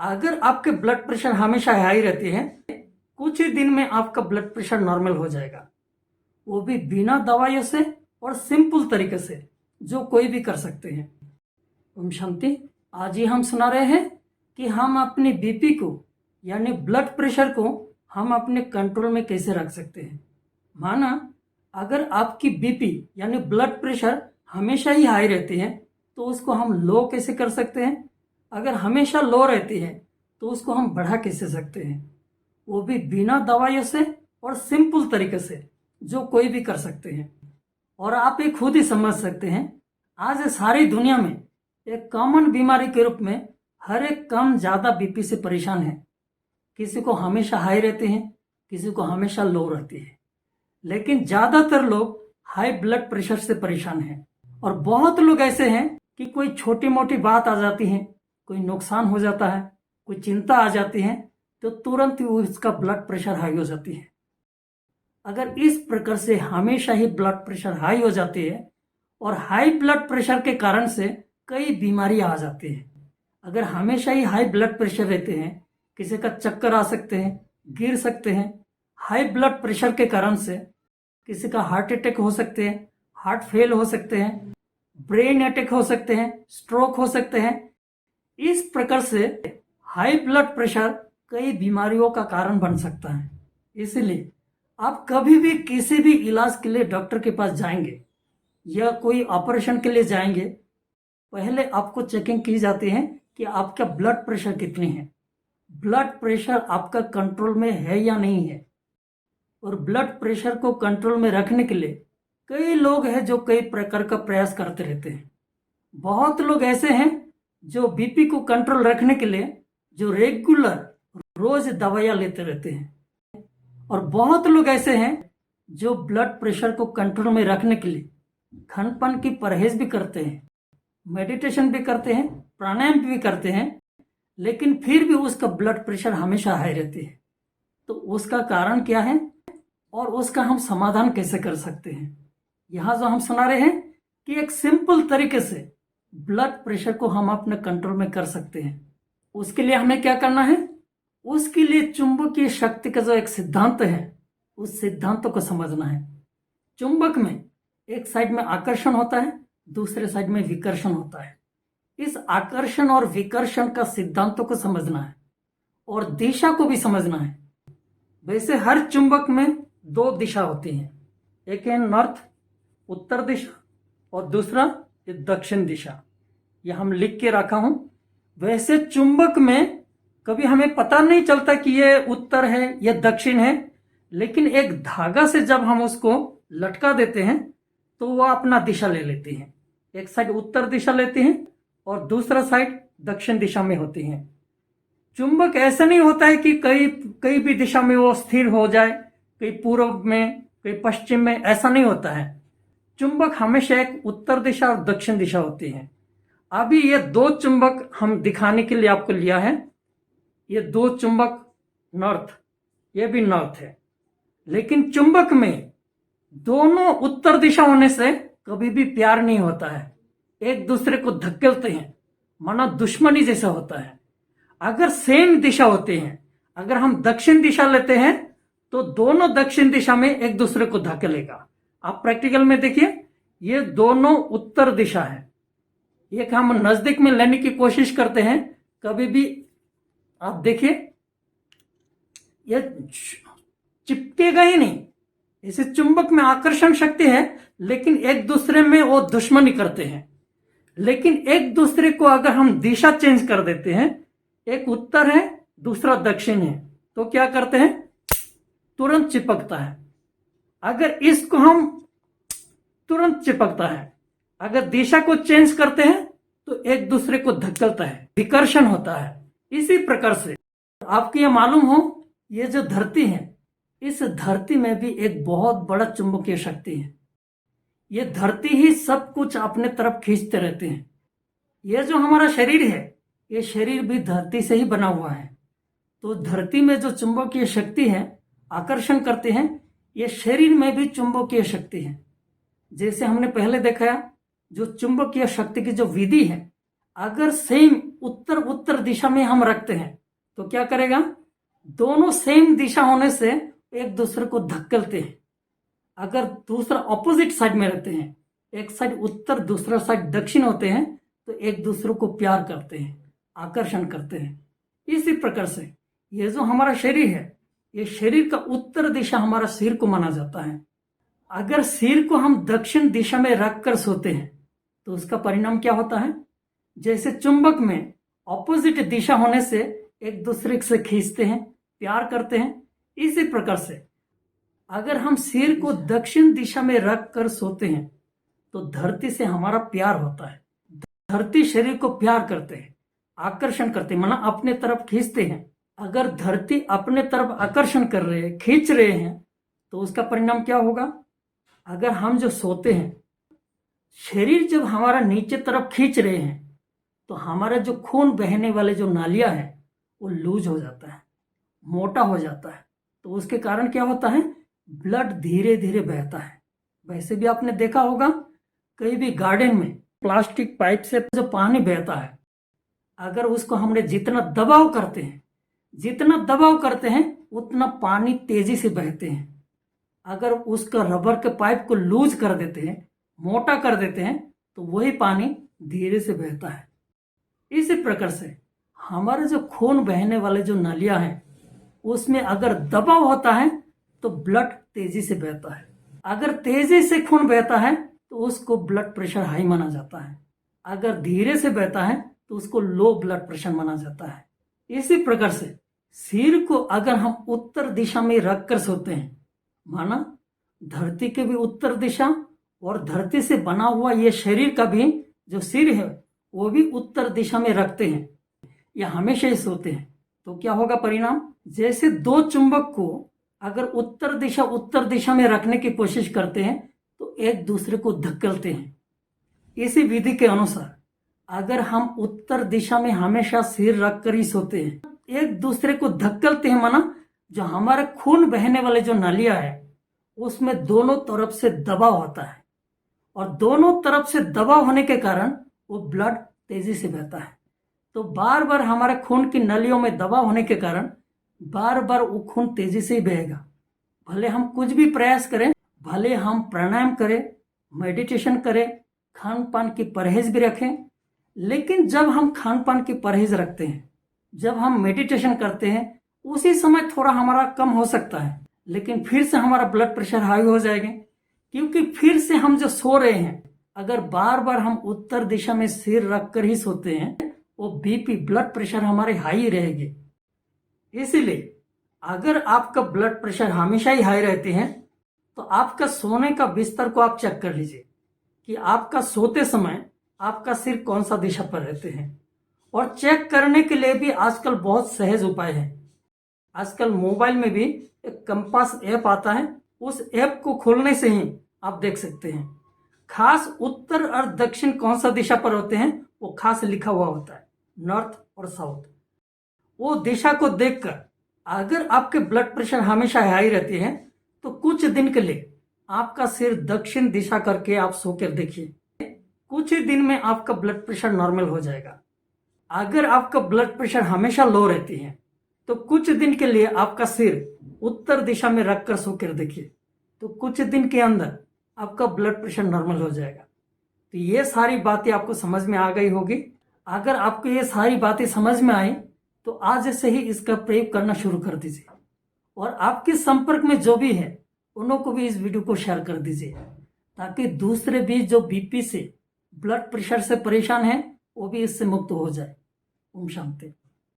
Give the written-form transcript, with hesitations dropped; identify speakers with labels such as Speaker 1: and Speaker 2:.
Speaker 1: अगर आपके blood pressure हमेशा हाई रहते हैं, कुछ ही दिन में आपका ब्लड प्रेशर नॉर्मल हो जाएगा, वो भी बिना दवाइयों से और सिंपल तरीके से, जो कोई भी कर सकते हैं। ओम शांति। आज ही हम सुना रहे हैं कि हम अपने बीपी को यानी ब्लड प्रेशर को हम अपने कंट्रोल में कैसे रख सकते हैं। माना अगर आपकी बीपी यानी ब्लड प्रेशर हमेशा ही हाई रहती है तो उसको हम लो कैसे कर सकते हैं। अगर हमेशा लो रहती है तो उसको हम बढ़ा कैसे सकते हैं, वो भी बिना दवाइयों से और सिंपल तरीके से, जो कोई भी कर सकते हैं। और आप ये खुद ही समझ सकते हैं, आज सारी दुनिया में एक कॉमन बीमारी के रूप में हर एक कम ज़्यादा बीपी से परेशान है। किसी को हमेशा हाई रहते हैं, किसी को हमेशा लो रहती है, लेकिन ज़्यादातर लोग हाई ब्लड प्रेशर से परेशान हैं। और बहुत लोग ऐसे हैं कि कोई छोटी मोटी बात आ जाती है, कोई नुकसान हो जाता है, कोई चिंता आ जाती है तो तुरंत ही उसका ब्लड प्रेशर हाई हो जाती है। अगर इस प्रकार से हमेशा ही ब्लड प्रेशर हाई हो जाती है और हाई ब्लड प्रेशर के कारण से कई बीमारियां आ जाती हैं। अगर हमेशा ही हाई ब्लड प्रेशर रहते हैं, किसी का चक्कर आ सकते हैं, गिर सकते हैं। हाई ब्लड प्रेशर के कारण से किसी का हार्ट अटैक हो सकते हैं, हार्ट फेल हो सकते हैं, ब्रेन अटैक हो सकते हैं, स्ट्रोक हो सकते हैं। इस प्रकार से हाई ब्लड प्रेशर कई बीमारियों का कारण बन सकता है। इसलिए आप कभी भी किसी भी इलाज के लिए डॉक्टर के पास जाएंगे या कोई ऑपरेशन के लिए जाएंगे, पहले आपको चेकिंग की जाती है कि आपका ब्लड प्रेशर कितनी है, ब्लड प्रेशर आपका कंट्रोल में है या नहीं है। और ब्लड प्रेशर को कंट्रोल में रखने के लिए कई लोग हैं जो कई प्रकार का प्रयास करते रहते हैं। बहुत लोग ऐसे हैं जो बीपी को कंट्रोल रखने के लिए जो रेगुलर रोज दवाइयां लेते रहते हैं। और बहुत लोग ऐसे हैं जो ब्लड प्रेशर को कंट्रोल में रखने के लिए खान-पान की परहेज भी करते हैं, मेडिटेशन भी करते हैं, प्राणायाम भी करते हैं, लेकिन फिर भी उसका ब्लड प्रेशर हमेशा हाई रहती है। तो उसका कारण क्या है और उसका हम समाधान कैसे कर सकते हैं। यहाँ जो हम सुना रहे हैं कि एक सिंपल तरीके से ब्लड प्रेशर को हम अपने कंट्रोल में कर सकते हैं। उसके लिए हमें क्या करना है, उसके लिए चुंबकीय शक्ति का जो एक सिद्धांत है, उस सिद्धांतों को समझना है। चुंबक में एक साइड में आकर्षण होता है, दूसरे साइड में विकर्षण होता है। इस आकर्षण और विकर्षण का सिद्धांतों को समझना है और दिशा को भी समझना है। वैसे हर चुंबक में दो दिशा होती हैं, एक है नॉर्थ उत्तर दिशा और दूसरा दक्षिण दिशा। यह हम लिख के रखा हूं। वैसे चुंबक में कभी हमें पता नहीं चलता कि यह उत्तर है या दक्षिण है, लेकिन एक धागा से जब हम उसको लटका देते हैं तो वह अपना दिशा ले लेती है। एक साइड उत्तर दिशा लेती है और दूसरा साइड दक्षिण दिशा में होती है। चुंबक ऐसा नहीं होता है कि कई भी दिशा में वो स्थिर हो जाए, कहीं पूर्व में कहीं पश्चिम में, ऐसा नहीं होता है। चुंबक हमेशा एक उत्तर दिशा और दक्षिण दिशा होती है। अभी ये दो चुंबक हम दिखाने के लिए आपको लिया है। ये दो चुंबक नॉर्थ, ये भी नॉर्थ है, लेकिन चुंबक में दोनों उत्तर दिशा होने से कभी भी प्यार नहीं होता है, एक दूसरे को धकेलते हैं, माना दुश्मनी जैसा होता है। अगर सेम दिशा होते हैं, अगर हम दक्षिण दिशा लेते हैं तो दोनों दक्षिण दिशा में एक दूसरे को धकेलेगा। आप प्रैक्टिकल में देखिए, ये दोनों उत्तर दिशा है, एक हम नजदीक में लेने की कोशिश करते हैं, कभी भी आप देखिए ये चिपकेगा ही नहीं। इसे चुंबक में आकर्षण शक्ति है, लेकिन एक दूसरे में वो दुश्मनी करते हैं। लेकिन एक दूसरे को अगर हम दिशा चेंज कर देते हैं, एक उत्तर है दूसरा दक्षिण है, तो क्या करते हैं, तुरंत चिपकता है। अगर इसको हम तुरंत चिपकता है, अगर दिशा को चेंज करते हैं तो एक दूसरे को धकेलता है, विकर्षण होता है। इसी प्रकार से आपको यह मालूम हो, ये जो धरती है, इस धरती में भी एक बहुत बड़ा चुंबकीय शक्ति है। ये धरती ही सब कुछ अपने तरफ खींचते रहते हैं। ये जो हमारा शरीर है, ये शरीर भी धरती से ही बना हुआ है। तो धरती में जो चुंबकीय शक्ति है, आकर्षण करते हैं, ये शरीर में भी चुंबकीय शक्ति है। जैसे हमने पहले देखा, जो चुंबकीय शक्ति की जो विधि है, अगर सेम उत्तर उत्तर उत्तर दिशा में हम रखते हैं तो क्या करेगा, दोनों सेम दिशा होने से एक दूसरे को धक्कलते हैं। अगर दूसरा ऑपोजिट साइड में रहते हैं, एक साइड उत्तर दूसरा साइड दक्षिण होते हैं, तो एक दूसरे को प्यार करते हैं, आकर्षण करते हैं। इसी प्रकार से ये जो हमारा शरीर है, ये शरीर का उत्तर दिशा हमारा सिर को माना जाता है। अगर सिर को हम दक्षिण दिशा में रखकर सोते हैं तो उसका परिणाम क्या होता है, जैसे चुंबक में ऑपोजिट दिशा होने से एक दूसरे से खींचते हैं, प्यार करते हैं। इसी प्रकार से अगर हम सिर को दक्षिण दिशा में रख कर सोते हैं तो धरती से हमारा प्यार होता है। धरती शरीर को प्यार करते हैं, आकर्षण करते हैं, माना अपने तरफ खींचते हैं। अगर धरती अपने तरफ आकर्षण कर रहे हैं, खींच रहे हैं, तो उसका परिणाम क्या होगा, अगर हम जो सोते हैं, शरीर जब हमारा नीचे तरफ खींच रहे हैं तो हमारा जो खून बहने वाले जो नालियां हैं वो लूज हो जाता है, मोटा हो जाता है। तो उसके कारण क्या होता है, ब्लड धीरे धीरे बहता है। वैसे भी आपने देखा होगा कहीं भी गार्डन में प्लास्टिक पाइप से जो पानी बहता है, अगर उसको हमने जितना दबाव करते हैं उतना पानी तेजी से बहते हैं। अगर उसका रबर के पाइप को लूज कर देते हैं, मोटा कर देते हैं, तो वही पानी धीरे से बहता है। इसी प्रकार से हमारे जो खून बहने वाले जो नालियां हैं उसमें अगर दबाव होता है तो ब्लड तेजी से बहता है। अगर तेजी से खून बहता है तो उसको ब्लड प्रेशर हाई माना जाता है। अगर धीरे से बहता है तो उसको लो ब्लड प्रेशर माना जाता है। इसी प्रकार से सिर को अगर हम उत्तर दिशा में रख कर सोते हैं, माना धरती के भी उत्तर दिशा और धरती से बना हुआ ये शरीर का भी जो सिर है वो भी उत्तर दिशा में रखते हैं या हमेशा ही सोते हैं, तो क्या होगा परिणाम, जैसे दो चुंबक को अगर उत्तर दिशा में रखने की कोशिश करते हैं तो एक दूसरे को धक्कलते हैं। इसी विधि के अनुसार अगर हम उत्तर दिशा में हमेशा सिर रखकर ही सोते हैं, एक दूसरे को धक्कलते हैं, माना जो हमारे खून बहने वाले जो नालियां है उसमें दोनों तरफ से दबाव होता है और दोनों तरफ से दबाव होने के कारण वो ब्लड तेजी से बहता है। तो बार बार हमारे खून की नलियों में दबाव होने के कारण बार बार वो खून तेजी से ही बहेगा। भले हम कुछ भी प्रयास करें, भले हम प्राणायाम करें, मेडिटेशन करें, खान पान की परहेज भी रखें, लेकिन जब हम खान पान की परहेज रखते हैं, जब हम मेडिटेशन करते हैं, उसी समय थोड़ा हमारा कम हो सकता है, लेकिन फिर से हमारा ब्लड प्रेशर हाई हो जाएगा, क्योंकि फिर से हम जो सो रहे हैं, अगर बार बार हम उत्तर दिशा में सिर रखकर ही सोते हैं, वो बीपी ब्लड प्रेशर हमारे हाई रहेंगे। इसीलिए अगर आपका ब्लड प्रेशर हमेशा ही हाई रहते हैं तो आपका सोने का बिस्तर को आप चेक कर लीजिए कि आपका सोते समय आपका सिर कौन सा दिशा पर रहते हैं। और चेक करने के लिए भी आजकल बहुत सहज उपाय है। आजकल मोबाइल में भी एक कंपास ऐप आता है, उस ऐप को खोलने से ही आप देख सकते हैं खास उत्तर और दक्षिण कौन सा दिशा पर होते हैं, वो खास लिखा हुआ होता है, नॉर्थ और साउथ। वो दिशा को देखकर अगर आपके ब्लड प्रेशर हमेशा हाई रहते हैं तो कुछ दिन के लिए आपका सिर दक्षिण दिशा करके आप सो कर देखिए, कुछ ही दिन में आपका ब्लड प्रेशर नॉर्मल हो जाएगा। अगर आपका ब्लड प्रेशर हमेशा लो रहती है तो कुछ दिन के लिए आपका सिर उत्तर दिशा में रखकर सो कर देखिए, तो कुछ दिन के अंदर आपका ब्लड प्रेशर नॉर्मल हो जाएगा। तो ये सारी बातें आपको समझ में आ गई होगी। अगर आपको ये सारी बातें समझ में आई तो आज से ही इसका प्रयोग करना शुरू कर दीजिए और आपके संपर्क में जो भी है उन्हों को भी इस वीडियो को शेयर कर दीजिए, ताकि दूसरे भी जो बीपी से ब्लड प्रेशर से परेशान है वो भी इससे मुक्त हो जाए। ओम शांति।